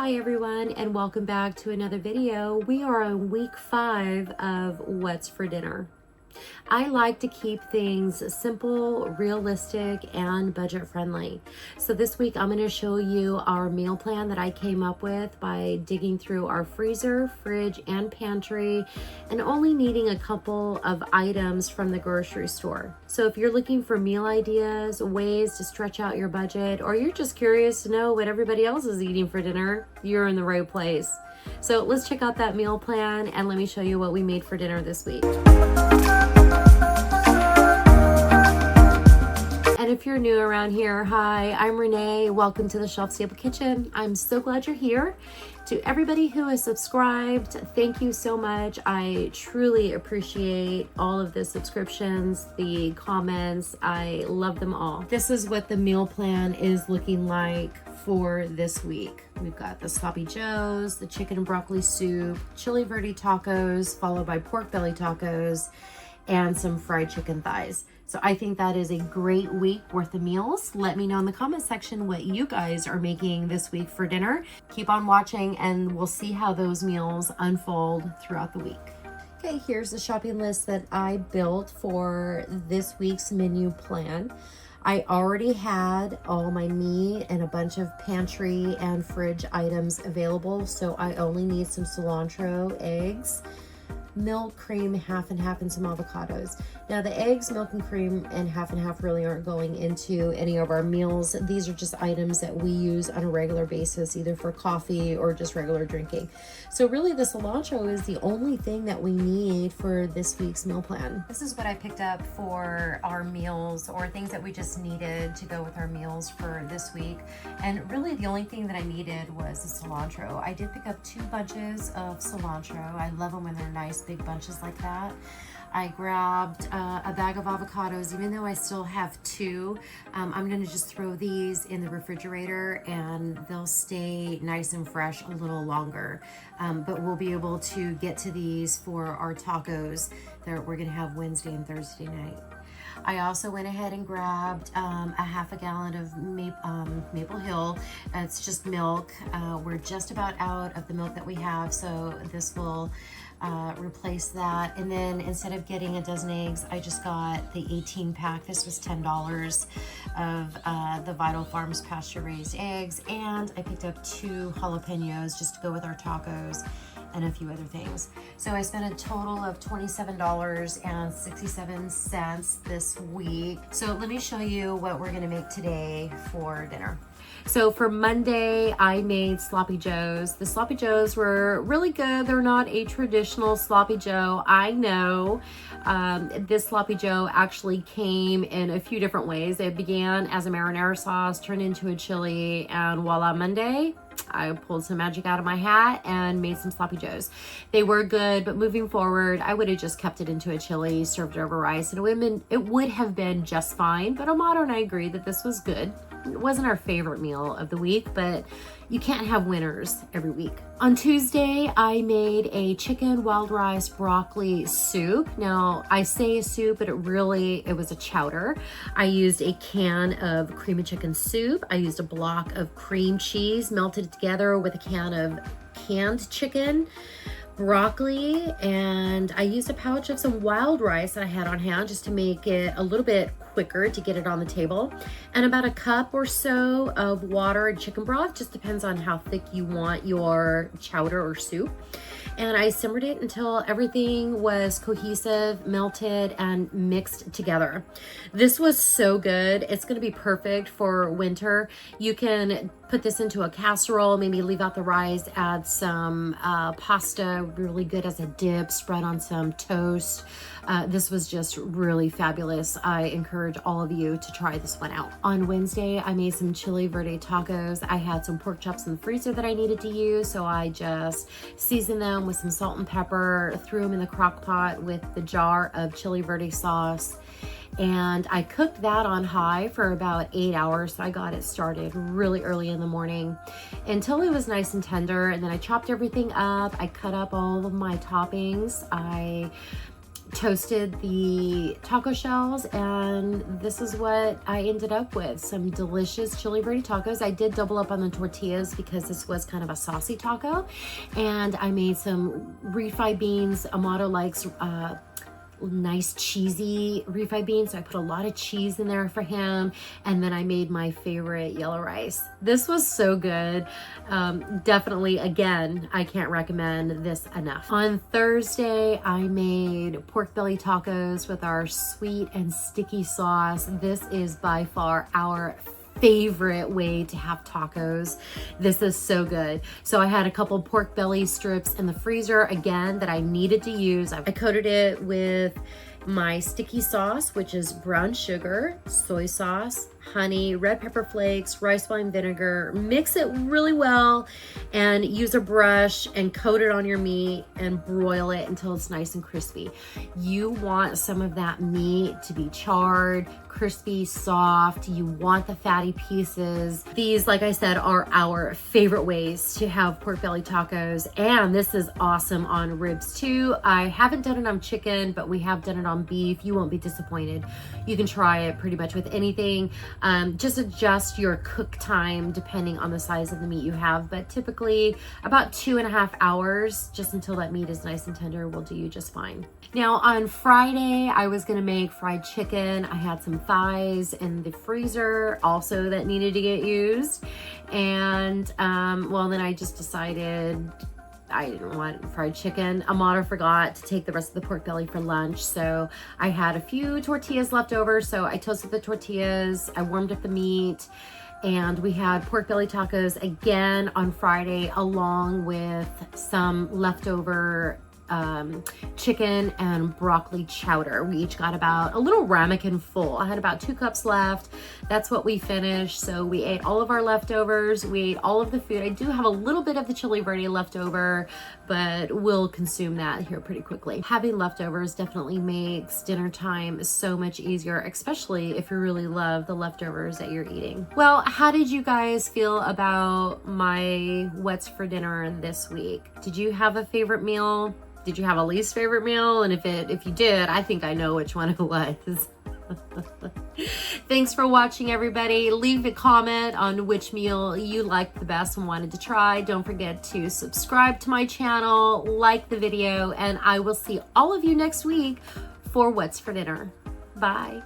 Hi everyone, and welcome back to another video. We are on week 5 of What's for Dinner. I like to keep things simple, realistic, and budget friendly. So this week I'm going to show you our meal plan that I came up with by digging through our freezer, fridge, and pantry and only needing a couple of items from the grocery store. So if you're looking for meal ideas, ways to stretch out your budget, or you're just curious to know what everybody else is eating for dinner, you're in the right place. So let's check out that meal plan and let me show you what we made for dinner this week. And if you're new around here, hi, I'm Renee. Welcome to the Shelf Stable Kitchen. I'm so glad you're here. To everybody who is subscribed, thank you so much. I truly appreciate all of the subscriptions, the comments. I love them all. This is what the meal plan is looking like for this week. We've got the Sloppy Joes, the chicken and broccoli soup, chili verde tacos, followed by pork belly tacos, and some fried chicken thighs. So I think that is a great week worth of meals. Let me know in the comment section what you guys are making this week for dinner. Keep on watching and we'll see how those meals unfold throughout the week. Okay, here's the shopping list that I built for this week's menu plan. I already had all my meat and a bunch of pantry and fridge items available, so I only need some cilantro, eggs, milk, cream, half and half, and some avocados. Now the eggs, milk, and cream and half really aren't going into any of our meals. These are just items that we use on a regular basis, either for coffee or just regular drinking. So really the cilantro is the only thing that we need for this week's meal plan. This is what I picked up for our meals, or things that we just needed to go with our meals for this week. And really the only thing that I needed was the cilantro. I did pick up 2 bunches of cilantro. I love them when they're nice big bunches like that. I grabbed a bag of avocados. Even though I still have 2, I'm going to just throw these in the refrigerator and they'll stay nice and fresh a little longer. But we'll be able to get to these for our tacos that we're going to have Wednesday and Thursday night. I also went ahead and grabbed a half a gallon of Maple Hill. It's just milk. We're just about out of the milk that we have, so this will replace that. And then instead of getting a dozen eggs, I just got the 18 pack. This was $10 of the Vital Farms pasture raised eggs, and I picked up 2 jalapenos just to go with our tacos and a few other things. So I spent a total of $27.67 this week. So let me show you what we're gonna make today for dinner. So for Monday, I made Sloppy Joes. The Sloppy Joes were really good. They're not a traditional Sloppy Joe, I know. This Sloppy Joe actually came in a few different ways. It began as a marinara sauce, turned into a chili, and voila, Monday, I pulled some magic out of my hat and made some Sloppy Joes. They were good, but moving forward, I would have just kept it into a chili, served it over rice, and it would have been just fine. But Amato and I agreed that this was good. It wasn't our favorite meal of the week, but you can't have winners every week. On Tuesday, I made a chicken wild rice broccoli soup. Now, I say a soup, but it was a chowder. I used a can of cream and chicken soup. I used a block of cream cheese, melted it together with a can of canned chicken, broccoli, and I used a pouch of some wild rice that I had on hand just to make it a little bit quicker to get it on the table, and about a cup or so of water and chicken broth. Just depends on how thick you want your chowder or soup. And I simmered it until everything was cohesive, melted, and mixed together. This was so good. It's going to be perfect for winter. You can put this into a casserole, maybe leave out the rice, add some pasta, really good as a dip, spread on some toast. This was just really fabulous. I encourage all of you to try this one out. On Wednesday, I made some chili verde tacos. I had some pork chops in the freezer that I needed to use, so I just seasoned them with some salt and pepper, threw them in the crock pot with the jar of chili verde sauce, and I cooked that on high for about 8 hours. So I got it started really early in the morning until it was nice and tender, and then I chopped everything up. I cut up all of my toppings. I toasted the taco shells, and this is what I ended up with. Some delicious chili verde tacos. I did double up on the tortillas because this was kind of a saucy taco. And I made some refried beans. Amato likes nice cheesy refried beans, so I put a lot of cheese in there for him. And then I made my favorite yellow rice. This was so good. Definitely, again, I can't recommend this enough. On Thursday, I made pork belly tacos with our sweet and sticky sauce. This is by far our favorite way to have tacos. This is so good. So I had a couple pork belly strips in the freezer again that I needed to use. I coated it with my sticky sauce, which is brown sugar, soy sauce, honey, red pepper flakes, rice wine vinegar. Mix it really well and use a brush and coat it on your meat and broil it until it's nice and crispy. You want some of that meat to be charred, crispy, soft. You want the fatty pieces. These, like I said, are our favorite ways to have pork belly tacos, and this is awesome on ribs too. I haven't done it on chicken, but we have done it on beef. You won't be disappointed. You can try it pretty much with anything. Just adjust your cook time depending on the size of the meat you have, but typically about 2.5 hours, just until that meat is nice and tender, will do you just fine. Now on Friday, I was gonna make fried chicken. I had some thighs in the freezer also that needed to get used. And well, then I just decided I didn't want fried chicken. Amato forgot to take the rest of the pork belly for lunch, so I had a few tortillas left over, so I toasted the tortillas, I warmed up the meat, and we had pork belly tacos again on Friday, along with some leftover chicken and broccoli chowder. We each got about a little ramekin full. I had about 2 cups left. That's what we finished. So we ate all of our leftovers. We ate all of the food. I do have a little bit of the chili verde left over, but we'll consume that here pretty quickly. Having leftovers definitely makes dinner time so much easier, especially if you really love the leftovers that you're eating. Well, how did you guys feel about my what's for dinner this week? Did you have a favorite meal? Did you have a least favorite meal? And if you did, I think I know which one it was. Thanks for watching, everybody. Leave a comment on which meal you liked the best and wanted to try. Don't forget to subscribe to my channel, like the video, and I will see all of you next week for What's for Dinner. Bye.